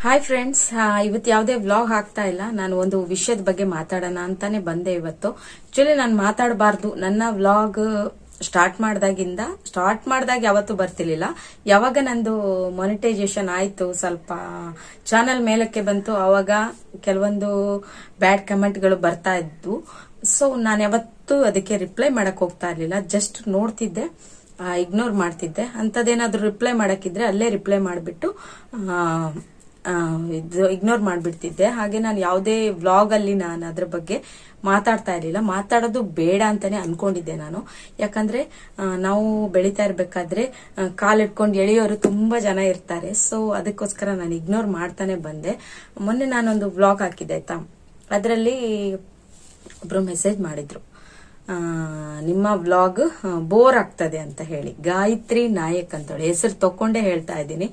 Hi friends, ಇವತ್ತು ಯಾವುದೇ vlog ಹಾಕ್ತಾ ಇಲ್ಲ. ನಾನು ಒಂದು ವಿಷಯದ ಬಗ್ಗೆ ಮಾತಾಡೋಣ ಅಂತಾನೆ ಬಂದೆ ಇವತ್ತು. ಆಕ್ಚುಲಿ ನಾನು ಮಾತಾಡಬಾರ್ದು. ನನ್ನ ವ್ಲಾಗ್ ಸ್ಟಾರ್ಟ್ ಮಾಡಿದಾಗ ಯಾವತ್ತೂ ಬರ್ತಿರ್ಲಿಲ್ಲ. ಯಾವಾಗ ನಂದು ಮಾನಿಟೈಸೇಷನ್ ಆಯ್ತು, ಸ್ವಲ್ಪ ಚಾನಲ್ ಮೇಲಕ್ಕೆ ಬಂತು, ಅವಾಗ ಕೆಲವೊಂದು ಬ್ಯಾಡ್ ಕಮೆಂಟ್ಗಳು ಬರ್ತಾ ಇದ್ವು. ಸೊ ನಾನು ಯಾವತ್ತೂ ಅದಕ್ಕೆ ರಿಪ್ಲೈ ಮಾಡಕ್ ಹೋಗ್ತಾ ಇರ್ಲಿಲ್ಲ. ಜಸ್ಟ್ ನೋಡ್ತಿದ್ದೆ, ಇಗ್ನೋರ್ ಮಾಡ್ತಿದ್ದೆ. ಅಂತದೇನಾದ್ರೂ ರಿಪ್ಲೈ ಮಾಡಕ್ಕಿದ್ರೆ ಅಲ್ಲೇ ರಿಪ್ಲೈ ಮಾಡಿಬಿಟ್ಟು ಇಗ್ನೋರ್ ಮಾಡ್ಬಿಡ್ತಿದ್ದೆ. ಹಾಗೆ ನಾನು ಯಾವುದೇ ವ್ಲಾಗ್ ಅಲ್ಲಿ ನಾನು ಅದ್ರ ಬಗ್ಗೆ ಮಾತಾಡ್ತಾ ಇರ್ಲಿಲ್ಲ. ಮಾತಾಡೋದು ಬೇಡ ಅಂತಾನೆ ಅನ್ಕೊಂಡಿದ್ದೆ ನಾನು. ಯಾಕಂದ್ರೆ ನಾವು ಬೆಳಿತಾ ಇರ್ಬೇಕಾದ್ರೆ ಕಾಲಿಟ್ಕೊಂಡು ಎಳೆಯೋರು ತುಂಬಾ ಜನ ಇರ್ತಾರೆ. ಸೊ ಅದಕ್ಕೋಸ್ಕರ ನಾನು ಇಗ್ನೋರ್ ಮಾಡ್ತಾನೆ ಬಂದೆ. ಮೊನ್ನೆ ನಾನೊಂದು ವ್ಲಾಗ್ ಹಾಕಿದ್ದೆ ಆಯ್ತಾ. ಅದರಲ್ಲಿ ಒಬ್ರು ಮೆಸೇಜ್ ಮಾಡಿದ್ರು, ನಿಮ್ಮ ವ್ಲಾಗ್ ಬೋರ್ ಆಗ್ತದೆ ಅಂತ ಹೇಳಿ. ಗಾಯತ್ರಿ ನಾಯಕ್ ಅಂತ ಹೇಳಿ ಹೆಸರು ತಕೊಂಡೇ ಹೇಳ್ತಾ ಇದ್ದೀನಿ,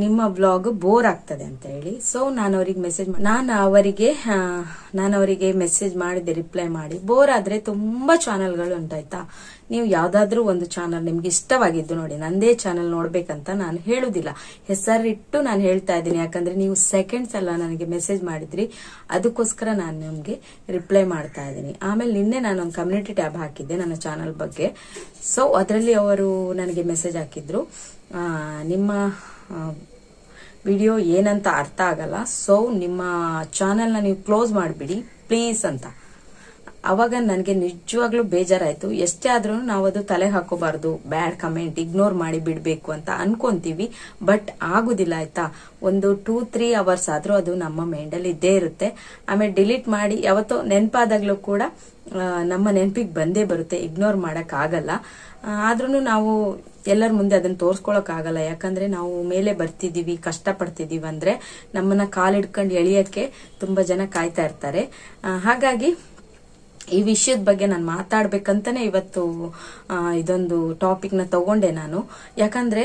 ನಿಮ್ಮ ವ್ಲಾಗ್ ಬೋರ್ ಆಗ್ತದೆ ಅಂತ ಹೇಳಿ. ಸೊ ನಾನು ಅವರಿಗೆ ಮೆಸೇಜ್ ಮಾಡಿದೆ, ರಿಪ್ಲೈ ಮಾಡಿ. ಬೋರ್ ಆದ್ರೆ ತುಂಬಾ ಚಾನೆಲ್ಗಳು ಉಂಟಾಯ್ತಾ. ನೀವು ಯಾವ್ದಾದ್ರೂ ಒಂದು ಚಾನಲ್ ನಿಮ್ಗೆ ಇಷ್ಟವಾಗಿದ್ದು ನೋಡಿ. ನಂದೇ ಚಾನಲ್ ನೋಡ್ಬೇಕಂತ ನಾನು ಹೇಳುದಿಲ್ಲ, ಹೆಸರಿಟ್ಟು ನಾನು ಹೇಳ್ತಾ ಇದ್ದೀನಿ. ಯಾಕಂದ್ರೆ ನೀವು ಸೆಕೆಂಡ್ಸ್ ಎಲ್ಲ ನನಗೆ ಮೆಸೇಜ್ ಮಾಡಿದ್ರಿ, ಅದಕ್ಕೋಸ್ಕರ ನಾನು ನಿಮ್ಗೆ ರಿಪ್ಲೈ ಮಾಡ್ತಾ ಇದ್ದೀನಿ. ಆಮೇಲೆ ನಿನ್ನೆ ನಾನೊಂದು ಕಮ್ಯುನಿಟಿ ಟ್ಯಾಬ್ ಹಾಕಿದ್ದೆ ನನ್ನ ಚಾನಲ್ ಬಗ್ಗೆ. ಸೊ ಅದರಲ್ಲಿ ಅವರು ನನಗೆ ಮೆಸೇಜ್ ಹಾಕಿದ್ರು, ನಿಮ್ಮ ವಿಡಿಯೋ ಏನಂತ ಅರ್ಥ ಆಗಲ್ಲ, ಸೊ ನಿಮ್ಮ ಚಾನೆಲ್ನ ನೀವು ಕ್ಲೋಸ್ ಮಾಡಿಬಿಡಿ ಪ್ಲೀಸ್ ಅಂತ. ಅವಾಗ ನನಗೆ ನಿಜವಾಗ್ಲೂ ಬೇಜಾರಾಯ್ತು. ಎಷ್ಟೇ ಆದ್ರೂ ನಾವು ಅದು ತಲೆ ಹಾಕೋಬಾರ್ದು. ಬ್ಯಾಡ್ ಕಮೆಂಟ್ ಇಗ್ನೋರ್ ಮಾಡಿ ಬಿಡ್ಬೇಕು ಅಂತ ಅನ್ಕೊಂತೀವಿ, ಬಟ್ ಆಗುದಿಲ್ಲ ಆಯ್ತಾ. ಒಂದು 2-3 ಅವರ್ಸ್ ಆದ್ರೂ ಅದು ನಮ್ಮ ಮೈಂಡಲ್ಲಿ ಇದ್ದೇ ಇರುತ್ತೆ. ಆಮೇಲೆ ಡಿಲೀಟ್ ಮಾಡಿ ಯಾವತ್ತೋ ನೆನಪಾದಾಗ್ಲೂ ಕೂಡ ನಮ್ಮ ನೆನಪಿಗೆ ಬಂದೇ ಬರುತ್ತೆ. ಇಗ್ನೋರ್ ಮಾಡಕ್ ಆಗಲ್ಲ. ಆದ್ರೂ ನಾವು ಎಲ್ಲರ ಮುಂದೆ ಅದನ್ನ ತೋರ್ಸ್ಕೊಳಕ್ ಆಗಲ್ಲ. ಯಾಕಂದ್ರೆ ನಾವು ಮೇಲೆ ಬರ್ತಿದೀವಿ, ಕಷ್ಟ ಪಡ್ತಿದೀವಿ ಅಂದ್ರೆ ನಮ್ಮನ್ನ ಕಾಲಿಡ್ಕೊಂಡು ಎಳಿಯಕ್ಕೆ ತುಂಬಾ ಜನ ಕಾಯ್ತಾ ಇರ್ತಾರೆ. ಹಾಗಾಗಿ ಈ ವಿಷಯದ ಬಗ್ಗೆ ನಾನು ಮಾತಾಡ್ಬೇಕಂತಾನೆ ಇವತ್ತು ಇದೊಂದು ಟಾಪಿಕ್ ನ ತಗೊಂಡೆ ನಾನು. ಯಾಕಂದ್ರೆ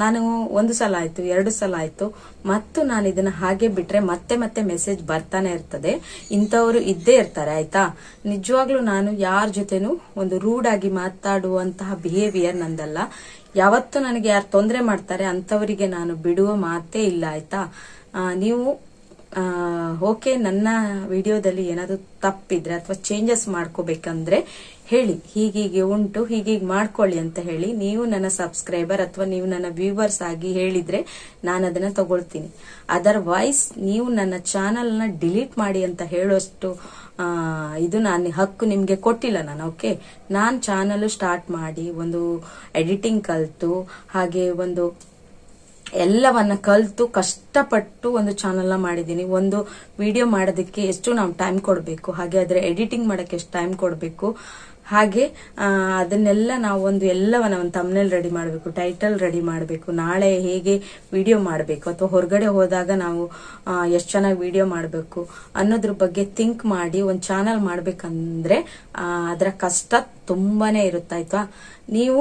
ನಾನು 1 ಸಲ ಆಯ್ತು, 2 ಸಲ ಆಯ್ತು, ಮತ್ತು ನಾನು ಇದನ್ನ ಹಾಗೆ ಬಿಟ್ರೆ ಮತ್ತೆ ಮೆಸೇಜ್ ಬರ್ತಾನೆ ಇರ್ತದೆ. ಇಂಥವ್ರು ಇದ್ದೇ ಇರ್ತಾರೆ ಆಯ್ತಾ. ನಿಜವಾಗ್ಲೂ ನಾನು ಯಾರ ಜೊತೆನೂ ಒಂದು ರೂಡ್ ಆಗಿ ಮಾತಾಡುವಂತಹ ಬಿಹೇವಿಯರ್ ನಂದಲ್ಲ. ಯಾವತ್ತು ನನಗೆ ಯಾರು ತೊಂದರೆ ಮಾಡ್ತಾರೆ ಅಂತವರಿಗೆ ನಾನು ಬಿಡುವ ಮಾತೇ ಇಲ್ಲ ಆಯ್ತಾ. ನೀವು ಓಕೆ, ನನ್ನ ವಿಡಿಯೋದಲ್ಲಿ ಏನಾದ್ರು ತಪ್ಪಿದ್ರೆ ಅಥವಾ ಚೇಂಜಸ್ ಮಾಡ್ಕೋಬೇಕಂದ್ರೆ ಹೇಳಿ, ಹೀಗೀಗೆ ಉಂಟು, ಹೀಗೀಗೆ ಮಾಡ್ಕೊಳ್ಳಿ ಅಂತ ಹೇಳಿ. ನೀವು ನನ್ನ ಸಬ್ಸ್ಕ್ರೈಬರ್ ಅಥವಾ ನೀವು ನನ್ನ ವ್ಯೂವರ್ಸ್ ಆಗಿ ಹೇಳಿದ್ರೆ ನಾನು ಅದನ್ನ ತಗೊಳ್ತೀನಿ. ಅದರ್ವೈಸ್ ನೀವು ನನ್ನ ಚಾನಲ್ ನ ಡಿಲೀಟ್ ಮಾಡಿ ಅಂತ ಹೇಳೋಷ್ಟು ಇದು ನಾನು ಹಕ್ಕು ನಿಮ್ಗೆ ಕೊಟ್ಟಿಲ್ಲ ನಾನು. ಓಕೆ, ನಾನ್ ಚಾನಲ್ ಸ್ಟಾರ್ಟ್ ಮಾಡಿ ಒಂದು ಎಡಿಟಿಂಗ್ ಕಲ್ತು, ಹಾಗೆ ಒಂದು ಎಲ್ಲವನ್ನ ಕಲ್ತು ಕಷ್ಟಪಟ್ಟು ಒಂದು ಚಾನಲ್ ನ ಮಾಡಿದೀನಿ. ಒಂದು ವಿಡಿಯೋ ಮಾಡೋದಕ್ಕೆ ಎಷ್ಟು ನಾವು ಟೈಮ್ ಕೊಡಬೇಕು, ಹಾಗೆ ಅದ್ರ ಎಡಿಟಿಂಗ್ ಮಾಡಕ್ಕೆ ಎಷ್ಟು ಟೈಮ್ ಕೊಡಬೇಕು, ಹಾಗೆ ಅದನ್ನೆಲ್ಲ ನಾವು ಎಲ್ಲವನ್ನ ಒಂದು ಥಂಬ್ನೇಲ್ ರೆಡಿ ಮಾಡಬೇಕು, ಟೈಟಲ್ ರೆಡಿ ಮಾಡಬೇಕು, ನಾಳೆ ಹೇಗೆ ವಿಡಿಯೋ ಮಾಡಬೇಕು ಅಥವಾ ಹೊರಗಡೆ ಹೋದಾಗ ನಾವು ಎಷ್ಟು ಚೆನ್ನಾಗಿ ವಿಡಿಯೋ ಮಾಡಬೇಕು ಅನ್ನೋದ್ರ ಬಗ್ಗೆ ಥಿಂಕ್ ಮಾಡಿ ಒಂದು ಚಾನಲ್ ಮಾಡ್ಬೇಕಂದ್ರೆ ಅದರ ಕಷ್ಟ ತುಂಬಾನೇ ಇರುತ್ತಾಯ್ತಾ. ನೀವು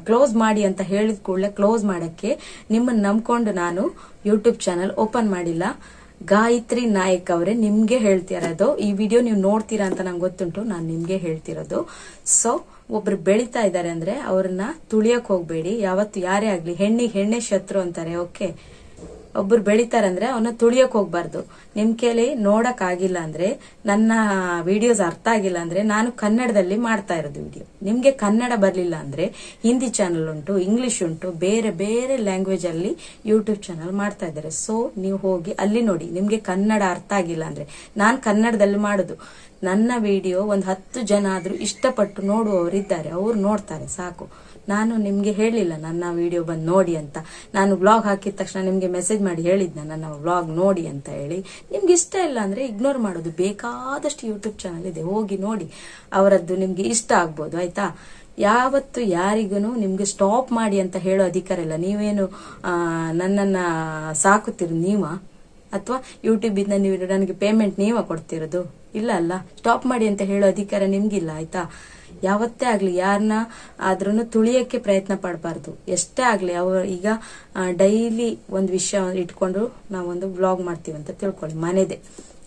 ಕ್ಲೋಸ್ ಮಾಡಿ ಅಂತ ಹೇಳಿದ ಕೂಡಲೇ ಕ್ಲೋಸ್ ಮಾಡಕ್ಕೆ ನಿಮ್ಮನ್ನ ನಂಬ್ಕೊಂಡು ನಾನು ಯೂಟ್ಯೂಬ್ ಚಾನಲ್ ಓಪನ್ ಮಾಡಿಲ್ಲ. ಗಾಯತ್ರಿ ನಾಯಕ್ ಅವರೇ ನಿಮ್ಗೆ ಹೇಳ್ತಿರೋದು. ಈ ವಿಡಿಯೋ ನೀವು ನೋಡ್ತೀರಾ ಅಂತ ನಂಗೆ ಗೊತ್ತುಂಟು, ನಾನು ನಿಮ್ಗೆ ಹೇಳ್ತಿರೋದು. ಸೊ ಒಬ್ರು ಬೆಳಿತಾ ಇದ್ದಾರೆ ಅಂದ್ರೆ ಅವ್ರನ್ನ ತುಳಿಯಕ್ ಹೋಗ್ಬೇಡಿ. ಯಾವತ್ತು ಯಾರೇ ಆಗ್ಲಿ, ಹೆಣ್ಣೆ ಶತ್ರು ಅಂತಾರೆ. ಓಕೆ, ಒಬ್ರು ಬೆಳಿತಾರಂದ್ರೆ ಅವನ್ನ ತುಳಿಯಕ್ ಹೋಗ್ಬಾರ್ದು. ನಿಮ್ ಕೈಲಿ ನೋಡಕ್ ಆಗಿಲ್ಲ ಅಂದ್ರೆ, ನನ್ನ ವಿಡಿಯೋಸ್ ಅರ್ಥ ಆಗಿಲ್ಲ ಅಂದ್ರೆ, ನಾನು ಕನ್ನಡದಲ್ಲಿ ಮಾಡ್ತಾ ಇರೋದು ವಿಡಿಯೋ. ನಿಮ್ಗೆ ಕನ್ನಡ ಬರ್ಲಿಲ್ಲ ಅಂದ್ರೆ ಹಿಂದಿ ಚಾನಲ್ ಉಂಟು, ಇಂಗ್ಲಿಷ್ ಉಂಟು, ಬೇರೆ ಬೇರೆ ಲ್ಯಾಂಗ್ವೇಜ್ ಅಲ್ಲಿ ಯೂಟ್ಯೂಬ್ ಚಾನಲ್ ಮಾಡ್ತಾ ಇದ್ದಾರೆ. ಸೊ ನೀವು ಹೋಗಿ ಅಲ್ಲಿ ನೋಡಿ. ನಿಮ್ಗೆ ಕನ್ನಡ ಅರ್ಥ ಆಗಿಲ್ಲ ಅಂದ್ರೆ, ನಾನ್ ಕನ್ನಡದಲ್ಲಿ ಮಾಡುದು. ನನ್ನ ವಿಡಿಯೋ 10 ಜನ ಆದ್ರೂ ಇಷ್ಟಪಟ್ಟು ನೋಡುವವರಿದ್ದಾರೆ, ಅವ್ರು ನೋಡ್ತಾರೆ ಸಾಕು. ನಾನು ನಿಮ್ಗೆ ಹೇಳಿಲ್ಲ ನನ್ನ ವಿಡಿಯೋ ಬಂದು ನೋಡಿ ಅಂತ. ನಾನು ವ್ಲಾಗ್ ಹಾಕಿದ ತಕ್ಷಣ ನಿಮ್ಗೆ ಮೆಸೇಜ್ ಮಾಡಿ ಹೇಳಿದ್ನ ನನ್ನ ವ್ಲಾಗ್ ನೋಡಿ ಅಂತ ಹೇಳಿ. ನಿಮ್ಗೆ ಇಷ್ಟ ಇಲ್ಲ ಅಂದ್ರೆ ಇಗ್ನೋರ್ ಮಾಡೋದು. ಬೇಕಾದಷ್ಟು ಯೂಟ್ಯೂಬ್ ಚಾನಲ್ ಇದೆ, ಹೋಗಿ ನೋಡಿ. ಅವರದ್ದು ನಿಮ್ಗೆ ಇಷ್ಟ ಆಗ್ಬೋದು ಆಯ್ತಾ. ಯಾವತ್ತು ಯಾರಿಗೂ ನಿಮ್ಗೆ ಸ್ಟಾಪ್ ಮಾಡಿ ಅಂತ ಹೇಳೋ ಅಧಿಕಾರ ಇಲ್ಲ. ನೀವೇನು ನನ್ನನ್ನ ಸಾಕುತ್ತೀರಿ ನೀವ, ಅಥವಾ ಯೂಟ್ಯೂಬ್ ಇಂದ ನೀವು ನನಗೆ ಪೇಮೆಂಟ್ ನೀವ ಕೊಡ್ತಿರೋದು? ಇಲ್ಲ ಅಲ್ಲ. ಸ್ಟಾಪ್ ಮಾಡಿ ಅಂತ ಹೇಳೋ ಅಧಿಕಾರ ನಿಮ್ಗಿಲ್ಲ ಆಯ್ತಾ. ಯಾವತ್ತೇ ಆಗ್ಲಿ ಯಾರನ್ನ ಆದ್ರೂ ತುಳಿಯಕ್ಕೆ ಪ್ರಯತ್ನ ಪಡಬಾರ್ದು. ಎಷ್ಟೇ ಆಗ್ಲಿ. ಈಗ ಡೈಲಿ ಒಂದು ವಿಷಯ ಇಟ್ಕೊಂಡು ನಾವೊಂದು ವ್ಲಾಗ್ ಮಾಡ್ತೀವಿ ಅಂತ ತಿಳ್ಕೊಳ್ಳಿ, ಮನೆದೆ.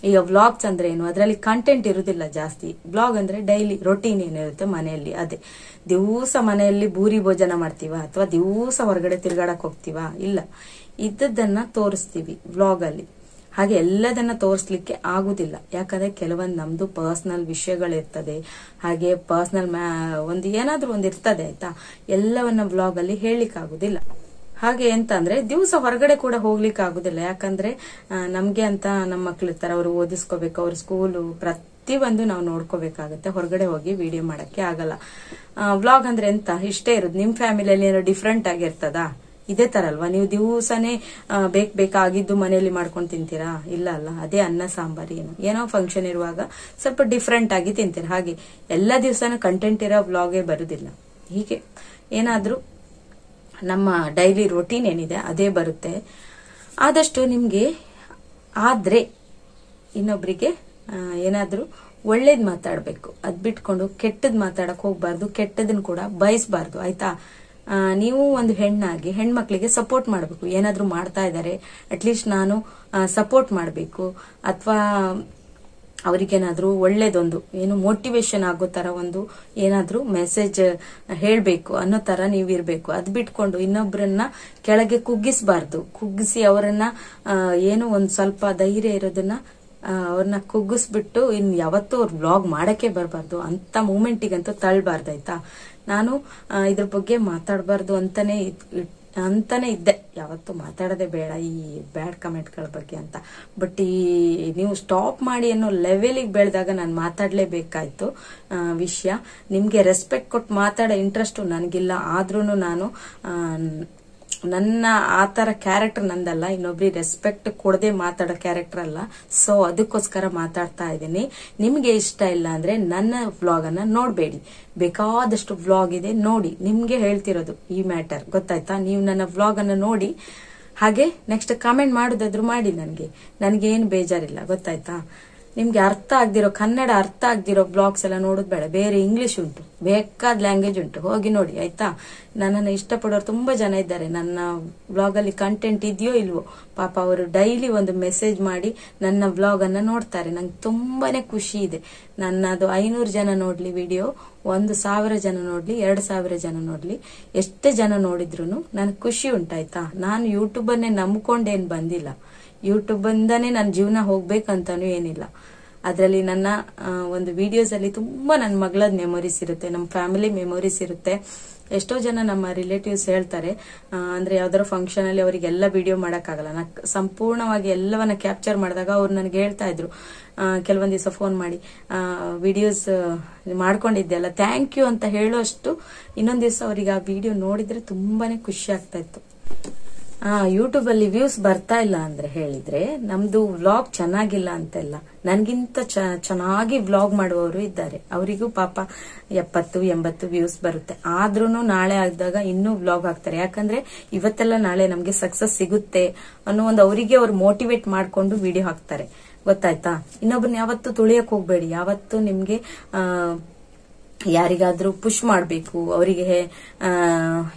ಈಗ ವ್ಲಾಗ್ಸ್ ಅಂದ್ರೆ ಏನು, ಅದರಲ್ಲಿ ಕಂಟೆಂಟ್ ಇರುವುದಿಲ್ಲ ಜಾಸ್ತಿ. ವ್ಲಾಗ್ ಅಂದ್ರೆ ಡೈಲಿ ರೊಟೀನ್ ಏನಿರುತ್ತೆ ಮನೆಯಲ್ಲಿ, ಅದೇ. ದಿವಸ ಮನೆಯಲ್ಲಿ ಭೂರಿ ಭೋಜನ ಮಾಡ್ತೀವ ಅಥವಾ ದಿವಸ ಹೊರಗಡೆ ತಿರ್ಗಾಡಕ್ ಹೋಗ್ತೀವ? ಇಲ್ಲ. ಇದ್ದದನ್ನ ತೋರಿಸ್ತೀವಿ ವ್ಲಾಗ್ ಅಲ್ಲಿ. ಹಾಗೆ ಎಲ್ಲದನ್ನ ತೋರಿಸ್ಲಿಕ್ಕೆ ಆಗುದಿಲ್ಲ, ಯಾಕಂದ್ರೆ ಕೆಲವೊಂದು ನಮ್ದು ಪರ್ಸನಲ್ ವಿಷಯಗಳಿರ್ತದೆ, ಹಾಗೆ ಪರ್ಸನಲ್ ಒಂದು ಏನಾದ್ರೂ ಒಂದು ಇರ್ತದೆ ಆಯ್ತಾ, ಎಲ್ಲವನ್ನ ವ್ಲಾಗ್ ಅಲ್ಲಿ ಹೇಳಲಿಕ್ಕೆ ಆಗುದಿಲ್ಲ. ಹಾಗೆ ಎಂತ ಅಂದ್ರೆ ದಿವಸ ಹೊರಗಡೆ ಕೂಡ ಹೋಗ್ಲಿಕ್ಕೆ ಆಗುದಿಲ್ಲ, ಯಾಕಂದ್ರೆ ನಮ್ಗೆ ಅಂತ ನಮ್ಮ ಮಕ್ಳು ಇರ್ತಾರೆ, ಅವ್ರು ಓದಿಸ್ಕೋಬೇಕು, ಅವ್ರ ಸ್ಕೂಲು ಪ್ರತಿಯೊಂದು ನಾವು ನೋಡ್ಕೋಬೇಕಾಗತ್ತೆ, ಹೊರಗಡೆ ಹೋಗಿ ವಿಡಿಯೋ ಮಾಡಕ್ಕೆ ಆಗಲ್ಲ. ವ್ಲಾಗ್ ಅಂದ್ರೆ ಎಂತ ಇಷ್ಟೇ ಇರೋದು. ನಿಮ್ ಫ್ಯಾಮಿಲಿಯಲ್ಲಿ ಏನೋ ಡಿಫ್ರೆಂಟ್ ಆಗಿರ್ತದಾ? ಇದೇ ತರ ಅಲ್ವಾ? ನೀವು ದಿವಸನೇ ಬೇಕಾಗಿದ್ದು ಮನೆಯಲ್ಲಿ ಮಾಡ್ಕೊಂಡು ತಿಂತೀರಾ? ಇಲ್ಲ ಅಲ್ಲ, ಅದೇ ಅನ್ನ ಸಾಂಬಾರ್ ಏನೋ ಫಂಕ್ಷನ್ ಇರುವಾಗ ಸ್ವಲ್ಪ ಡಿಫ್ರೆಂಟ್ ಆಗಿ ತಿಂತೀರಾ. ಹಾಗೆ ಎಲ್ಲ ದಿವಸನೂ ಕಂಟೆಂಟ್ ಇರೋ ವ್ಲಾಗೇ ಬರುದಿಲ್ಲ. ಹೀಗೆ ಏನಾದ್ರೂ ನಮ್ಮ ಡೈಲಿ ರೊಟೀನ್ ಏನಿದೆ ಅದೇ ಬರುತ್ತೆ. ಆದಷ್ಟು ನಿಮ್ಗೆ ಆದ್ರೆ ಇನ್ನೊಬ್ರಿಗೆ ಏನಾದ್ರೂ ಒಳ್ಳೇದ್ ಮಾತಾಡ್ಬೇಕು, ಅದ್ ಬಿಟ್ಕೊಂಡು ಕೆಟ್ಟದ್ ಮಾತಾಡಕ್ ಹೋಗ್ಬಾರ್ದು, ಕೆಟ್ಟದನ್ನ ಕೂಡ ಬಯಸ್ಬಾರ್ದು ಆಯ್ತಾ. ನೀವು ಒಂದು ಹೆಣ್ಣಾಗಿ ಹೆಣ್ಮಕ್ಳಿಗೆ ಸಪೋರ್ಟ್ ಮಾಡ್ಬೇಕು. ಏನಾದ್ರೂ ಮಾಡ್ತಾ ಇದಾರೆ ಅಟ್ಲೀಸ್ಟ್ ನಾನು ಸಪೋರ್ಟ್ ಮಾಡ್ಬೇಕು, ಅಥವಾ ಅವ್ರಿಗೇನಾದ್ರೂ ಒಳ್ಳೇದೊಂದು ಏನು ಮೋಟಿವೇಶನ್ ಆಗೋ ತರ ಒಂದು ಏನಾದ್ರೂ ಮೆಸೇಜ್ ಹೇಳ್ಬೇಕು ಅನ್ನೋ ತರ ನೀವಿರ್ಬೇಕು. ಅದ್ ಬಿಟ್ಕೊಂಡು ಇನ್ನೊಬ್ರನ್ನ ಕೆಳಗೆ ಕುಗ್ಗಿಸಬಾರ್ದು. ಕುಗ್ಗಿಸಿ ಅವರನ್ನ ಏನು ಒಂದ್ ಸ್ವಲ್ಪ ಧೈರ್ಯ ಇರೋದನ್ನ ಅವ್ರನ್ನ ಕುಗ್ಗಿಸ್ಬಿಟ್ಟು ಇನ್ ಯಾವತ್ತೂ ಅವ್ರು ವ್ಲಾಗ್ ಮಾಡಕ್ಕೆ ಬರಬಾರ್ದು, ಅಂತ ಮೂಮೆಂಟಿಗಂತೂ ತಳ್ಳಬಾರ್ದು ಆಯ್ತಾ. ನಾನು ಇದ್ರ ಬಗ್ಗೆ ಮಾತಾಡಬಾರ್ದು ಅಂತಾನೆ ಇದ್ದೆ, ಯಾವತ್ತು ಮಾತಾಡೋದೇ ಬೇಡ ಈ ಬ್ಯಾಡ್ ಕಮೆಂಟ್ಗಳ ಬಗ್ಗೆ ಅಂತ. ಬಟ್ ನೀವು ಸ್ಟಾಪ್ ಮಾಡಿ ಅನ್ನೋ ಲೆವೆಲಿಗೆ ಬೆಳೆದಾಗ ನಾನು ಮಾತಾಡ್ಲೇಬೇಕಾಯ್ತು ವಿಷಯ. ನಿಮ್ಗೆ ರೆಸ್ಪೆಕ್ಟ್ ಕೊಟ್ಟು ಮಾತಾಡೋ ಇಂಟ್ರೆಸ್ಟ್ ನನಗಿಲ್ಲ, ಆದ್ರೂ ನಾನು ನನ್ನ ಆತರ ಕ್ಯಾರೆಕ್ಟರ್ ನಂದಲ್ಲ, ಇನ್ನೊಬ್ರಿಗೆ ರೆಸ್ಪೆಕ್ಟ್ ಕೊಡದೆ ಮಾತಾಡೋ ಕ್ಯಾರೆಕ್ಟರ್ ಅಲ್ಲ. ಸೊ ಅದಕ್ಕೋಸ್ಕರ ಮಾತಾಡ್ತಾ ಇದ್ದೀನಿ. ನಿಮ್ಗೆ ಇಷ್ಟ ಇಲ್ಲ ಅಂದ್ರೆ ನನ್ನ ವ್ಲಾಗ್ ಅನ್ನ ನೋಡ್ಬೇಡಿ, ಬೇಕಾದಷ್ಟು ವ್ಲಾಗ್ ಇದೆ ನೋಡಿ. ನಿಮ್ಗೆ ಹೇಳ್ತಿರೋದು ಈ ಮ್ಯಾಟರ್, ಗೊತ್ತಾಯ್ತಾ? ನೀವು ನನ್ನ ವ್ಲಾಗ್ ಅನ್ನ ನೋಡಿ, ಹಾಗೆ ನೆಕ್ಸ್ಟ್ ಕಾಮೆಂಟ್ ಮಾಡೋದಾದ್ರು ಮಾಡಿ. ನನಗೆ ಏನು ಬೇಜಾರಿಲ್ಲ, ಗೊತ್ತಾಯ್ತಾ? ನಿಮ್ಗೆ ಅರ್ಥ ಆಗ್ದಿರೋ ಕನ್ನಡ ಅರ್ಥ ಆಗ್ದಿರೋ ಬ್ಲಾಗ್ಸ್ ಎಲ್ಲ ನೋಡೋದು ಬೇಡ, ಬೇರೆ ಇಂಗ್ಲಿಷ್ ಉಂಟು, ಬೇಕಾದ ಲ್ಯಾಂಗ್ವೇಜ್ ಉಂಟು, ಹೋಗಿ ನೋಡಿ ಆಯ್ತಾ. ನನ್ನನ್ನು ಇಷ್ಟಪಡೋರು ತುಂಬಾ ಜನ ಇದ್ದಾರೆ. ನನ್ನ ಬ್ಲಾಗ್ ಅಲ್ಲಿ ಕಂಟೆಂಟ್ ಇದೆಯೋ ಇಲ್ವೋ, ಪಾಪ ಅವರು ಡೈಲಿ ಒಂದು ಮೆಸೇಜ್ ಮಾಡಿ ನನ್ನ ಬ್ಲಾಗ್ ಅನ್ನ ನೋಡ್ತಾರೆ. ನಂಗೆ ತುಂಬಾನೇ ಖುಷಿ ಇದೆ. ನನ್ನದು 500 ಜನ ನೋಡ್ಲಿ ವಿಡಿಯೋ, 1,000 ಜನ ನೋಡ್ಲಿ, 2,000 ಜನ ನೋಡ್ಲಿ, ಎಷ್ಟೇ ಜನ ನೋಡಿದ್ರು ನನ್ಗೆ ಖುಷಿ ಉಂಟಾಯ್ತಾ. ನಾನು ಯೂಟ್ಯೂಬ್ ಅನ್ನೇ ನಂಬ್ಕೊಂಡೇನ್ ಬಂದಿಲ್ಲ, ಯೂಟ್ಯೂಬ್ ಇಂದಾನೇ ನನ್ನ ಜೀವನ ಹೋಗ್ಬೇಕಂತಾನು ಏನಿಲ್ಲ. ಅದರಲ್ಲಿ ನನ್ನ ಒಂದು ವಿಡಿಯೋಸ್ ಅಲ್ಲಿ ತುಂಬಾ ನನ್ನ ಮಗಳದ್ ಮೆಮೊರೀಸ್ ಇರುತ್ತೆ, ನಮ್ಮ ಫ್ಯಾಮಿಲಿ ಮೆಮೊರೀಸ್ ಇರುತ್ತೆ. ಎಷ್ಟೋ ಜನ ನಮ್ಮ ರಿಲೇಟಿವ್ಸ್ ಹೇಳ್ತಾರೆ, ಅಂದ್ರೆ ಯಾವ್ದಾರ ಫಂಕ್ಷನ್ ಅಲ್ಲಿ ಅವರಿಗೆಲ್ಲ ವಿಡಿಯೋ ಮಾಡಕ್ಕಾಗಲ್ಲ, ನಾ ಸಂಪೂರ್ಣವಾಗಿ ಎಲ್ಲವನ್ನ ಕ್ಯಾಪ್ಚರ್ ಮಾಡಿದಾಗ ಅವ್ರು ನನಗೆ ಹೇಳ್ತಾ ಇದ್ರು ಕೆಲವೊಂದ್ ದಿವಸ ಫೋನ್ ಮಾಡಿ, ವಿಡಿಯೋಸ್ ಮಾಡ್ಕೊಂಡಿದ್ದೆ ಅಲ್ಲ, ಥ್ಯಾಂಕ್ ಯು ಅಂತ ಹೇಳೋಷ್ಟು ಇನ್ನೊಂದ್ ದಿವಸ ಅವ್ರಿಗೆ ಆ ವಿಡಿಯೋ ನೋಡಿದ್ರೆ ತುಂಬಾನೇ ಖುಷಿ ಆಗ್ತಾ ಇತ್ತು. ಯೂಟ್ಯೂಬ್ ಅಲ್ಲಿ ವ್ಯೂಸ್ ಬರ್ತಾ ಇಲ್ಲ ಅಂದ್ರೆ ಹೇಳಿದ್ರೆ ನಮ್ದು ವ್ಲಾಗ್ ಚೆನ್ನಾಗಿಲ್ಲ ಅಂತೆಲ್ಲ. ನನ್ಗಿಂತ ಚೆನ್ನಾಗಿ ವ್ಲಾಗ್ ಮಾಡುವವರು ಇದ್ದಾರೆ, ಅವರಿಗೂ ಪಾಪ 70-80 ವ್ಯೂಸ್ ಬರುತ್ತೆ. ಆದ್ರೂನು ನಾಳೆ ಆದಾಗ ಇನ್ನೂ ವ್ಲಾಗ್ ಹಾಕ್ತಾರೆ, ಯಾಕಂದ್ರೆ ಇವತ್ತೆಲ್ಲ ನಾಳೆ ನಮ್ಗೆ ಸಕ್ಸಸ್ ಸಿಗುತ್ತೆ ಅನ್ನೋ ಒಂದು ಅವರಿಗೆ ಅವ್ರು ಮೋಟಿವೇಟ್ ಮಾಡ್ಕೊಂಡು ವಿಡಿಯೋ ಹಾಕ್ತಾರೆ, ಗೊತ್ತಾಯ್ತಾ. ಇನ್ನೊಬ್ಬರನ್ನ ಯಾವತ್ತೂ ತುಳಿಯಕ್ ಹೋಗ್ಬೇಡಿ. ಯಾವತ್ತೂ ನಿಮ್ಗೆ ಯಾರಿಗಾದ್ರೂ ಪುಷ್ ಮಾಡ್ಬೇಕು, ಅವರಿಗೆ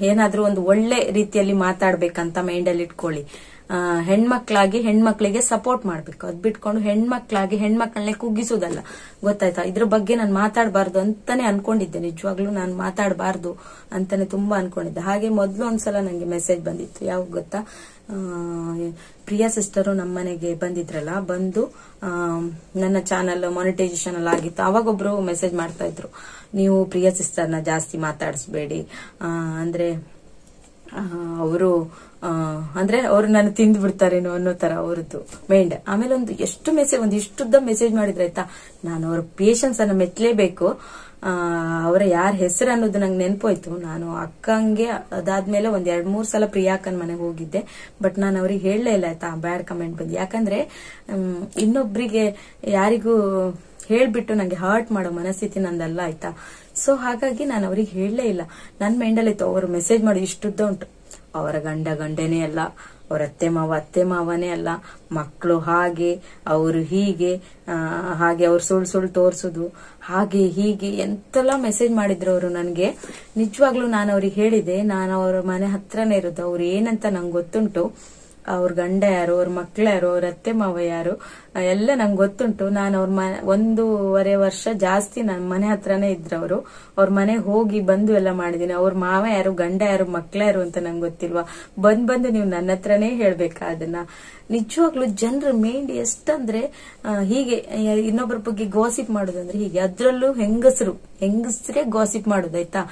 ಏನಾದ್ರೂ ಒಂದು ಒಳ್ಳೆ ರೀತಿಯಲ್ಲಿ ಮಾತಾಡ್ಬೇಕಂತ ಮೈಂಡ್ ಅಲ್ಲಿ ಇಟ್ಕೊಳ್ಳಿ. ಹೆಣ್ಮಕ್ಳಾಗಿ ಹೆಣ್ಮಕ್ಳಿಗೆ ಸಪೋರ್ಟ್ ಮಾಡ್ಬೇಕು, ಅದ್ ಬಿಟ್ಕೊಂಡು ಹೆಣ್ಮಕ್ಳಾಗಿ ಹೆಣ್ಮಕ್ಳನ್ನೇ ಕುಗ್ಗಿಸೋದಲ್ಲ, ಗೊತ್ತಾಯ್ತಾ. ಇದ್ರ ಬಗ್ಗೆ ನಾನು ಮಾತಾಡಬಾರ್ದು ಅಂತಾನೆ ಅನ್ಕೊಂಡಿದ್ದೆ, ನಿಜವಾಗ್ಲೂ ನಾನು ಮಾತಾಡಬಾರ್ದು ಅಂತಾನೆ ತುಂಬಾ ಅನ್ಕೊಂಡಿದ್ದೆ. ಹಾಗೆ ಮೊದ್ಲು ಒಂದ್ಸಲ ನಂಗೆ ಮೆಸೇಜ್ ಬಂದಿತ್ತು, ಯಾವಾಗ ಗೊತ್ತಾ, ಪ್ರಿಯಾ ಸಿಸ್ಟರು ನಮ್ಮ ಮನೆಗೆ ಬಂದಿದ್ರಲ್ಲ, ಬಂದು ನನ್ನ ಚಾನಲ್ ಮಾನಿಟೈಸೇಷನ್ ಅಲ್ಲಿ ಆಗಿತ್ತು. ಅವಾಗೊಬ್ರು ಮೆಸೇಜ್ ಮಾಡ್ತಾ ಇದ್ರು, ನೀವು ಪ್ರಿಯಾ ಸಿಸ್ಟರ್ನ ಜಾಸ್ತಿ ಮಾತಾಡಿಸ್ಬೇಡಿ, ಅಂದ್ರೆ ಅವರು ನನ್ನ ತಿಂದು ಬಿಡ್ತಾರೇನೋ ಅನ್ನೋ ತರ ಅವ್ರದ್ದು ಮೈಂಡ್. ಆಮೇಲೆ ಒಂದು ಇಷ್ಟುದ್ದ ಮೆಸೇಜ್ ಮಾಡಿದ್ರೆ ಆಯ್ತಾ, ನಾನು ಅವ್ರ ಪೇಷನ್ಸ್ ಅನ್ನ ಮೆಚ್ಚಲೇಬೇಕು. ಅವರ ಯಾರ ಹೆಸರು ಅನ್ನೋದು ನಂಗೆ ನೆನಪೋಯ್ತು. ನಾನು ಅಕ್ಕಂಗೆ ಅದಾದ್ಮೇಲೆ 2-3 ಸಲ ಪ್ರಿಯಾಕ್ಕನ್ ಮನೆಗೆ ಹೋಗಿದ್ದೆ, ಬಟ್ ನಾನು ಅವ್ರಿಗೆ ಹೇಳಲೇ ಇಲ್ಲ ಆಯ್ತಾ, ಬ್ಯಾಡ್ ಕಮೆಂಟ್ ಬಂದು. ಯಾಕಂದ್ರೆ ಇನ್ನೊಬ್ರಿಗೆ ಯಾರಿಗೂ ಹೇಳ್ಬಿಟ್ಟು ನಂಗೆ ಹರ್ಟ್ ಮಾಡೋ ಮನಸ್ಥಿತಿ ನಂದಲ್ಲ ಆಯ್ತಾ. ಸೊ ಹಾಗಾಗಿ ನಾನು ಅವ್ರಿಗೆ ಹೇಳಲೇ ಇಲ್ಲ. ನನ್ನ ಮೈಂಡಲ್ಲಿ ಇತ್ತು, ಅವರು ಮೆಸೇಜ್ ಮಾಡಿ ಇಷ್ಟುದ್ದ ಉಂಟು, ಅವರ ಗಂಡನೇ ಅಲ್ಲ, ಅವ್ರ ಅತ್ತೆ ಮಾವನೇ ಅಲ್ಲ, ಮಕ್ಕಳು ಹಾಗೆ, ಅವರು ಹೀಗೆ, ಹಾಗೆ ಅವ್ರು ಸುಳ್ಳು ತೋರ್ಸುದು, ಹಾಗೆ ಹೀಗೆ ಎಂತೆಲ್ಲ ಮೆಸೇಜ್ ಮಾಡಿದ್ರು ಅವರು ನನಗೆ. ನಿಜವಾಗ್ಲೂ ನಾನು ಅವ್ರಿಗೆ ಹೇಳಿದೆ, ನಾನು ಅವ್ರ ಮನೆ ಹತ್ರನೇ ಇರೋದು, ಅವ್ರು ಏನಂತ ನಂಗೆ ಗೊತ್ತುಂಟು, ಅವ್ರ ಗಂಡ ಯಾರು, ಅವ್ರ ಮಕ್ಳು ಯಾರು, ಅವ್ರ ಅತ್ತೆ ಮಾವ ಯಾರು ಎಲ್ಲ ನಂಗೆ ಗೊತ್ತುಂಟು. ನಾನು ಅವ್ರ 1.5 ವರ್ಷ ಜಾಸ್ತಿ ನನ್ನ ಮನೆ ಹತ್ರನೇ ಇದ್ರವರು. ಅವ್ರ ಮನೆಗೆ ಹೋಗಿ ಬಂದು ಎಲ್ಲ ಮಾಡಿದೀನಿ. ಅವ್ರ ಮಾವ ಯಾರು, ಗಂಡ ಯಾರು, ಮಕ್ಳ ಯಾರು ಅಂತ ನಂಗೆ ಗೊತ್ತಿಲ್ವಾ? ಬಂದು ನೀವು ನನ್ನ ಹತ್ರನೇ ಹೇಳ್ಬೇಕಾ ಅದನ್ನ? ನಿಜವಾಗ್ಲೂ ಜನರ ಮೈಂಡ್ ಎಷ್ಟಂದ್ರೆ ಹೀಗೆ ಇನ್ನೊಬ್ಬರ ಬಗ್ಗೆ ಗಾಸಿಪ್ ಮಾಡೋದಂದ್ರೆ ಹೀಗೆ. ಅದ್ರಲ್ಲೂ ಹೆಂಗಸ್ರೇ ಗಾಸಿಪ್ ಮಾಡೋದಾಯ್ತಾ.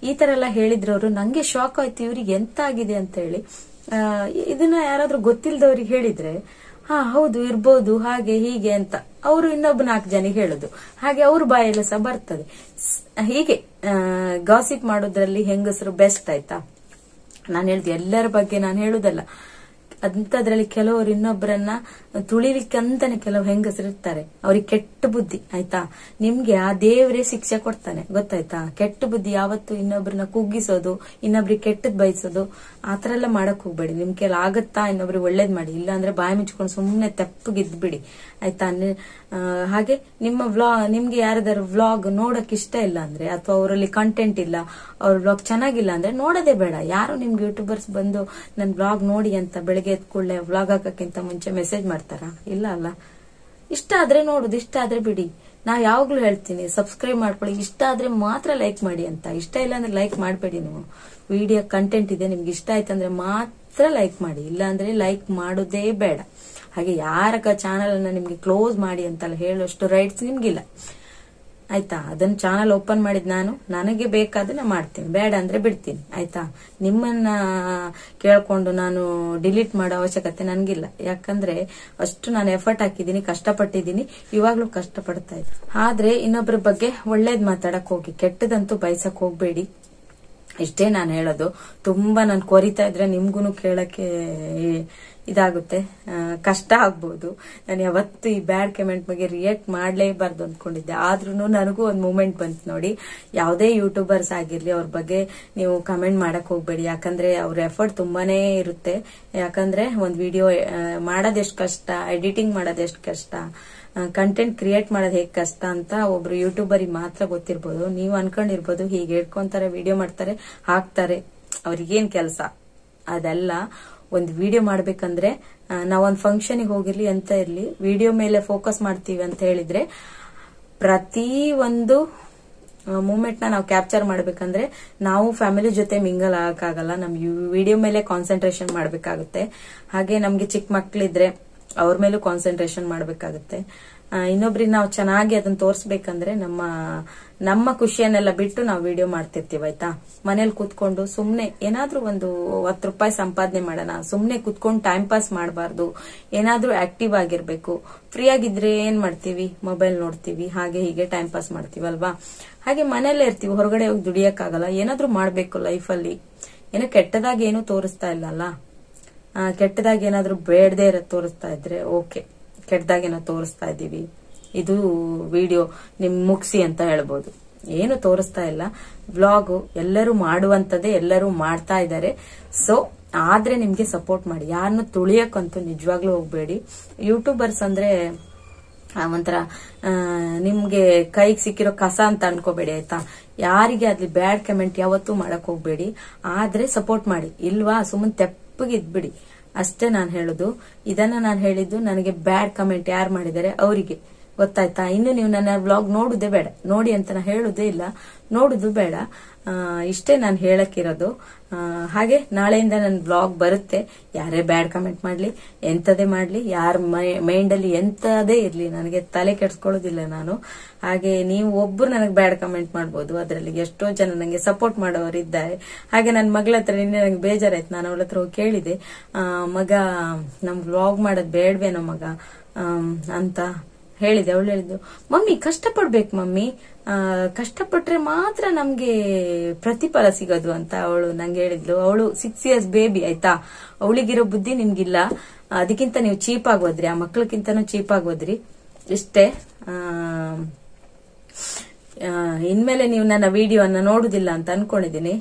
ಈ ತರ ಎಲ್ಲ ಹೇಳಿದ್ರವ್ರು. ನಂಗೆ ಶಾಕ್ ಆಯ್ತು, ಇವ್ರಿಗೆ ಎಂತ ಆಗಿದೆ ಅಂತ ಹೇಳಿ. ಇದನ್ನ ಯಾರಾದ್ರೂ ಗೊತ್ತಿಲ್ದವ್ರಿಗೆ ಹೇಳಿದ್ರೆ ಹೌದು ಇರ್ಬೋದು ಹಾಗೆ ಹೀಗೆ ಅಂತ ಅವರು ಇನ್ನೊಬ್ಬ 4 ಜನಿಗೆ ಹೇಳುದು, ಹಾಗೆ ಅವ್ರ ಬಾಯೆಲ್ಲ ಸಹ ಬರ್ತದೆ. ಹೀಗೆ ಗಾಸಿಪ್ ಮಾಡೋದ್ರಲ್ಲಿ ಹೆಂಗಸರು ಬೆಸ್ಟ್ ಆಯ್ತಾ. ನಾನು ಹೇಳ್ದೆ ಎಲ್ಲರ ಬಗ್ಗೆ ನಾನು ಹೇಳುದಲ್ಲ, ಅಂತದ್ರಲ್ಲಿ ಕೆಲವರು ಇನ್ನೊಬ್ಬರನ್ನ ತುಳಿಲಿಕ್ಕೆ ಅಂತಾನೆ ಕೆಲವು ಹೆಂಗಸರು ಇರ್ತಾರೆ. ಅವ್ರಿಗೆ ಕೆಟ್ಟ ಬುದ್ಧಿ ಆಯ್ತಾ. ನಿಮ್ಗೆ ಆ ದೇವರೇ ಶಿಕ್ಷೆ ಕೊಡ್ತಾನೆ, ಗೊತ್ತಾಯ್ತಾ. ಕೆಟ್ಟ ಬುದ್ಧಿ ಯಾವತ್ತು ಇನ್ನೊಬ್ರನ್ನ ಕುಗ್ಗಿಸೋದು, ಇನ್ನೊಬ್ರಿಗೆ ಕೆಟ್ಟದ್ ಬಯಸೋದು, ಆತರ ಎಲ್ಲ ಮಾಡಕ್ ಹೋಗ್ಬೇಡಿ. ನಿಮ್ ಕೆಲ ಆಗತ್ತಾ ಇನ್ನೊಬ್ರಿಗೆ ಒಳ್ಳೇದ್ ಮಾಡಿ, ಇಲ್ಲ ಅಂದ್ರೆ ಬಾಯಿ ಮುಚ್ಕೊಂಡು ಸುಮ್ನೆ ತೆಪ್ಪಗಿದ್ಬಿಡಿ ಆಯ್ತಾ. ಹಾಗೆ ನಿಮ್ಗೆ ಯಾರದಾರು ವ್ಲಾಗ್ ನೋಡಕ್ ಇಷ್ಟ ಇಲ್ಲ ಅಂದ್ರೆ, ಅಥವಾ ಅವರಲ್ಲಿ ಕಂಟೆಂಟ್ ಇಲ್ಲ, ಅವ್ರ ವ್ಲಾಗ್ ಚೆನ್ನಾಗಿಲ್ಲ ಅಂದ್ರೆ ನೋಡೋದೇ ಬೇಡ. ಯಾರು ನಿಮ್ಗೆ ಯೂಟ್ಯೂಬರ್ಸ್ ಬಂದು ನನ್ ವ್ಲಾಗ್ ನೋಡಿ ಅಂತ ಬೆಳಿಗ್ಗೆ ಎತ್ಕೊಳ್ಳೆ ವ್ಲಾಗ್ ಹಾಕಕ್ಕಿಂತ ಮುಂಚೆ ಮೆಸೇಜ್ ಮಾಡ್ತಾರ? ಇಲ್ಲ ಅಲ್ಲ. ಇಷ್ಟ ಆದ್ರೆ ನೋಡುದು, ಇಷ್ಟ ಆದ್ರೆ ಬಿಡಿ. ನಾವ್ ಯಾವಾಗ್ಲೂ ಹೇಳ್ತೀನಿ ಸಬ್ಸ್ಕ್ರೈಬ್ ಮಾಡ್ಕೊಳ್ಳಿ, ಇಷ್ಟ ಆದ್ರೆ ಮಾತ್ರ ಲೈಕ್ ಮಾಡಿ ಅಂತ. ಇಷ್ಟ ಇಲ್ಲ ಅಂದ್ರೆ ಲೈಕ್ ಮಾಡಬೇಡಿ. ನೀವು ವಿಡಿಯೋ ಕಂಟೆಂಟ್ ಇದೆ ನಿಮ್ಗೆ ಇಷ್ಟ ಆಯ್ತಂದ್ರೆ ಮಾತ್ರ ಲೈಕ್ ಮಾಡಿ, ಇಲ್ಲ ಅಂದ್ರೆ ಲೈಕ್ ಮಾಡೋದೇ ಬೇಡ. ಹಾಗೆ ಯಾರ ಚಾನಲ್ ಅನ್ನ ನಿಮ್ಗೆ ಕ್ಲೋಸ್ ಮಾಡಿ ಅಂತಲ್ಲ ಹೇಳೋಷ್ಟು ರೈಟ್ಸ್ ನಿಮ್ಗಿಲ್ಲ ಆಯ್ತಾ. ಅದನ್ನ ಚಾನಲ್ ಓಪನ್ ಮಾಡಿದ್ ನಾನು, ನನಗೆ ಬೇಕಾದ್ರೆ ನಾ ಮಾಡ್ತೀನಿ, ಬೇಡ ಅಂದ್ರೆ ಬಿಡ್ತೀನಿ ಆಯ್ತಾ. ನಿಮ್ಮನ್ನ ಕೇಳ್ಕೊಂಡು ನಾನು ಡಿಲೀಟ್ ಮಾಡೋ ಅವಶ್ಯಕತೆ ನನ್ಗಿಲ್ಲ. ಯಾಕಂದ್ರೆ ಅಷ್ಟು ನಾನು ಎಫರ್ಟ್ ಹಾಕಿದೀನಿ, ಕಷ್ಟಪಟ್ಟಿದ್ದೀನಿ, ಇವಾಗ್ಲೂ ಕಷ್ಟಪಡ್ತಾ ಇದ್ದೀನಿ. ಆದ್ರೆ ಇನ್ನೊಬ್ಬರ ಬಗ್ಗೆ ಒಳ್ಳೇದ್ ಮಾತಾಡಕ್ ಹೋಗಿ, ಕೆಟ್ಟದಂತೂ ಬಯಸಕ್ ಹೋಗ್ಬೇಡಿ. ಇಷ್ಟೇ ನಾನು ಹೇಳೋದು. ತುಂಬಾ ನಾನು ಕೊರಿತಾ ಇದ್ರೆ ನಿಮ್ಗೂನು ಕೇಳಕ್ಕೆ ಇದಾಗುತ್ತೆ, ಕಷ್ಟ ಆಗ್ಬಹುದು. ನಾನು ಯಾವತ್ತು ಈ ಬ್ಯಾಡ್ ಕಮೆಂಟ್ ಬಗ್ಗೆ ರಿಯಾಕ್ಟ್ ಮಾಡ್ಲೇಬಾರ್ದು ಅಂದ್ಕೊಂಡಿದ್ದೆ. ಆದ್ರೂ ನನಗೂ ಒಂದು ಮೂಮೆಂಟ್ ಬಂತು ನೋಡಿ. ಯಾವುದೇ ಯೂಟ್ಯೂಬರ್ಸ್ ಆಗಿರ್ಲಿ ಅವ್ರ ಬಗ್ಗೆ ನೀವು ಕಮೆಂಟ್ ಮಾಡಕ್ ಹೋಗ್ಬೇಡಿ. ಯಾಕಂದ್ರೆ ಅವ್ರ ಎಫರ್ಟ್ ತುಂಬಾನೇ ಇರುತ್ತೆ. ಯಾಕಂದ್ರೆ ಒಂದ್ ವಿಡಿಯೋ ಮಾಡೋದೆಷ್ಟು ಕಷ್ಟ, ಎಡಿಟಿಂಗ್ ಮಾಡೋದೆಷ್ಟು ಕಷ್ಟ, ಕಂಟೆಂಟ್ ಕ್ರಿಯೇಟ್ ಮಾಡೋದು ಹೇಗ್ ಕಷ್ಟ ಅಂತ ಒಬ್ರು ಯೂಟ್ಯೂಬರಿಗೆ ಮಾತ್ರ ಗೊತ್ತಿರ್ಬೋದು. ನೀವು ಅನ್ಕೊಂಡಿರ್ಬೋದು ಹೀಗೆ ಹೇಳ್ಕೊಂತಾರೆ, ವಿಡಿಯೋ ಮಾಡ್ತಾರೆ, ಹಾಕ್ತಾರೆ, ಅವ್ರಿಗೇನ್ ಕೆಲಸ. ಅದೆಲ್ಲ ಒಂದ್ ವಿಡಿಯೋ ಮಾಡ್ಬೇಕಂದ್ರೆ ನಾವೊಂದ್ ಫಂಕ್ಷನ್ಗೆ ಹೋಗಿರ್ಲಿ ಎಂತ ಇರ್ಲಿ, ವಿಡಿಯೋ ಮೇಲೆ ಫೋಕಸ್ ಮಾಡ್ತೀವಿ ಅಂತ ಹೇಳಿದ್ರೆ ಪ್ರತಿ ಒಂದು ಮೂಮೆಂಟ್ ನಾವು ಕ್ಯಾಪ್ಚರ್ ಮಾಡ್ಬೇಕಂದ್ರೆ ನಾವು ಫ್ಯಾಮಿಲಿ ಜೊತೆ ಮಿಂಗಲ್ ಆಗಕ್ಕಾಗಲ್ಲ. ನಮ್ ವಿಡಿಯೋ ಮೇಲೆ ಕಾನ್ಸಂಟ್ರೇಷನ್ ಮಾಡ್ಬೇಕಾಗುತ್ತೆ. ಹಾಗೆ ನಮ್ಗೆ ಚಿಕ್ಕ ಮಕ್ಳಿದ್ರೆ ಅವ್ರ ಮೇಲೂ ಕಾನ್ಸಂಟ್ರೇಷನ್ ಮಾಡ್ಬೇಕಾಗುತ್ತೆ. ಇನ್ನೊಬ್ರಿಗೆ ನಾವು ಚೆನ್ನಾಗಿ ಅದನ್ನ ತೋರ್ಸ್ಬೇಕಂದ್ರೆ ನಮ್ಮ ಖುಷಿಯನ್ನೆಲ್ಲ ಬಿಟ್ಟು ನಾವು ವಿಡಿಯೋ ಮಾಡ್ತಿರ್ತೀವಿ ಆಯ್ತಾ. ಮನೇಲಿ ಕೂತ್ಕೊಂಡು ಸುಮ್ನೆ ಏನಾದ್ರೂ ಒಂದು 10 ರೂಪಾಯಿ ಸಂಪಾದನೆ ಮಾಡೋಣ, ಸುಮ್ನೆ ಕೂತ್ಕೊಂಡು ಟೈಮ್ ಪಾಸ್ ಮಾಡಬಾರ್ದು. ಏನಾದ್ರೂ ಆಕ್ಟಿವ್ ಆಗಿರ್ಬೇಕು. ಫ್ರೀ ಆಗಿದ್ರೆ ಏನ್ ಮಾಡ್ತೀವಿ, ಮೊಬೈಲ್ ನೋಡ್ತೀವಿ, ಹಾಗೆ ಹೀಗೆ ಟೈಮ್ ಪಾಸ್ ಮಾಡ್ತೀವಲ್ವಾ. ಹಾಗೆ ಮನೇಲೇ ಇರ್ತೀವಿ, ಹೊರಗಡೆ ಹೋಗಿ ದುಡಿಯಕ್ಕಾಗಲ್ಲ. ಏನಾದ್ರೂ ಮಾಡ್ಬೇಕು ಲೈಫಲ್ಲಿ. ಏನೋ ಕೆಟ್ಟದಾಗಿ ಏನು ತೋರಿಸ್ತಾ ಇಲ್ಲಲ್ಲ. ಕೆಟ್ಟದಾಗಿ ಏನಾದ್ರೂ ಬೇಡದೇ ಇರೋದು ತೋರಿಸ್ತಾ ಇದ್ರೆ ಓಕೆ, ಕೆಟ್ಟದಾಗೇನೋ ತೋರಿಸ್ತಾ ಇದ್ದೀವಿ, ಇದು ವಿಡಿಯೋ ನಿಮ್ ಮುಗಿಸಿ ಅಂತ ಹೇಳ್ಬೋದು. ಏನು ತೋರಿಸ್ತಾ ಇಲ್ಲ. ವ್ಲಾಗು ಎಲ್ಲರೂ ಮಾಡುವಂತದ್ದೇ, ಎಲ್ಲರೂ ಮಾಡ್ತಾ ಇದ್ದಾರೆ. ಸೊ ಆದ್ರೆ ನಿಮ್ಗೆ ಸಪೋರ್ಟ್ ಮಾಡಿ, ಯಾರನ್ನು ತುಳಿಯಕ್ಕಂತೂ ನಿಜವಾಗ್ಲೂ ಹೋಗ್ಬೇಡಿ. ಯೂಟ್ಯೂಬರ್ಸ್ ಅಂದ್ರೆ ಒಂಥರ ನಿಮ್ಗೆ ಕೈಗೆ ಸಿಕ್ಕಿರೋ ಕಸ ಅಂತ ಅನ್ಕೋಬೇಡಿ ಆಯ್ತಾ. ಯಾರಿಗೆ ಅದ್ಲಿ ಬ್ಯಾಡ್ ಕಮೆಂಟ್ ಯಾವತ್ತೂ ಮಾಡಕ್ ಹೋಗ್ಬೇಡಿ. ಆದ್ರೆ ಸಪೋರ್ಟ್ ಮಾಡಿ, ಇಲ್ವಾ ಸುಮ್ಮನೆ ತೆಪ್ಪಗೆ ಇದ್ಬಿಡಿ ಅಷ್ಟೇ ನಾನು ಹೇಳುದು. ಇದನ್ನ ನಾನು ಹೇಳಿದ್ದು ನನಗೆ ಬ್ಯಾಡ್ ಕಮೆಂಟ್ ಯಾರು ಮಾಡಿದ್ದಾರೆ ಅವರಿಗೆ, ಗೊತ್ತಾಯ್ತಾ. ಇನ್ನು ನೀವು ನನ್ನ ವ್ಲಾಗ್ ನೋಡುದೇ ಬೇಡ, ನೋಡಿ ಅಂತ ನಾ ಹೇಳುದೇ ಇಲ್ಲ, ನೋಡುದು ಬೇಡ. ಇಷ್ಟೇ ನಾನು ಹೇಳಕ್ಕಿರೋದು. ಹಾಗೆ ನಾಳೆಯಿಂದ ನನ್ನ ವ್ಲಾಗ್ ಬರುತ್ತೆ. ಯಾರೇ ಬ್ಯಾಡ್ ಕಮೆಂಟ್ ಮಾಡ್ಲಿ, ಎಂತದೇ ಮಾಡ್ಲಿ, ಯಾರ ಮೈಂಡ್ ಅಲ್ಲಿ ಎಂತದೇ ಇರ್ಲಿ, ನನಗೆ ತಲೆ ಕೆಡ್ಸ್ಕೊಳ್ಳೋದಿಲ್ಲ ನಾನು. ಹಾಗೆ ನೀವು ಒಬ್ರು ನನಗೆ ಬ್ಯಾಡ್ ಕಮೆಂಟ್ ಮಾಡ್ಬೋದು, ಅದರಲ್ಲಿ ಎಷ್ಟೋ ಜನ ನನಗೆ ಸಪೋರ್ಟ್ ಮಾಡೋರು ಇದ್ದಾರೆ. ಹಾಗೆ ನನ್ನ ಮಗಳ ಹತ್ರ ನಿನ್ನೆ ನನಗೆ ಬೇಜಾರಾಯ್ತು. ನಾನು ಅವಳ ಹತ್ರ ಹೋಗಿ ಕೇಳಿದೆ, ಮಗ ನಮ್ ವ್ಲಾಗ್ ಮಾಡೋದ್ ಬೇಡವೇನೋ ಮಗ ಅಂತ ಹೇಳಿದೆ. ಅವಳು ಹೇಳಿದ್ದು, ಮಮ್ಮಿ ಕಷ್ಟಪಡ್ಬೇಕು ಮಮ್ಮಿ, ಕಷ್ಟಪಟ್ರೆ ಮಾತ್ರ ನಮ್ಗೆ ಪ್ರತಿಫಲ ಸಿಗೋದು ಅಂತ ಅವಳು ನಂಗೆ ಹೇಳಿದ್ಲು. ಅವಳು 6 years ಬೇಬಿ ಆಯ್ತಾ. ಅವಳಿಗಿರೋ ಬುದ್ಧಿ ನಿಮ್ಗಿಲ್ಲ. ಅದಕ್ಕಿಂತ ನೀವು ಚೀಪ್ ಆಗೋದ್ರಿ, ಆ ಮಕ್ಳಕ್ಕಿಂತನೂ ಚೀಪ್ ಆಗೋದ್ರಿ. ಇಷ್ಟೇ. ಇನ್ಮೇಲೆ ನೀವು ನನ್ನ ವಿಡಿಯೋನ ನೋಡುದಿಲ್ಲ ಅಂತ ಅನ್ಕೊಂಡಿದೀನಿ.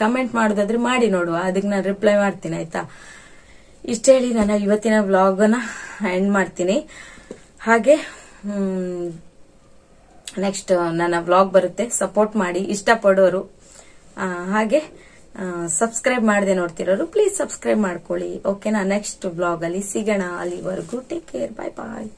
ಕಮೆಂಟ್ ಮಾಡೋದಾದ್ರೆ ಮಾಡಿ ನೋಡುವ, ಅದಕ್ಕೆ ನಾನು ರಿಪ್ಲೈ ಮಾಡ್ತೀನಿ ಆಯ್ತಾ. ಇಷ್ಟ ಹೇಳಿ ನಾನು ಇವತ್ತಿನ ವ್ಲಾಗ್ನ ಎಂಡ್ ಮಾಡ್ತೀನಿ. ಹಾಗೆ ನೆಕ್ಸ್ಟ್ ನನ್ನ ವ್ಲಾಗ್ ಬರುತ್ತೆ, ಸಪೋರ್ಟ್ ಮಾಡಿ ಇಷ್ಟಪಡೋರು. ಹಾಗೆ ಸಬ್ಸ್ಕ್ರೈಬ್ ಮಾಡದೆ ನೋಡ್ತಿರೋರು ಪ್ಲೀಸ್ ಸಬ್ಸ್ಕ್ರೈಬ್ ಮಾಡ್ಕೊಳ್ಳಿ. ಓಕೆನಾ? ನೆಕ್ಸ್ಟ್ ವ್ಲಾಗ್ ಅಲ್ಲಿ ಸಿಗೋಣ. ಅಲ್ಲಿವರೆಗೂ ಟೇಕ್ ಕೇರ್. ಬಾಯ್ ಬಾಯ್.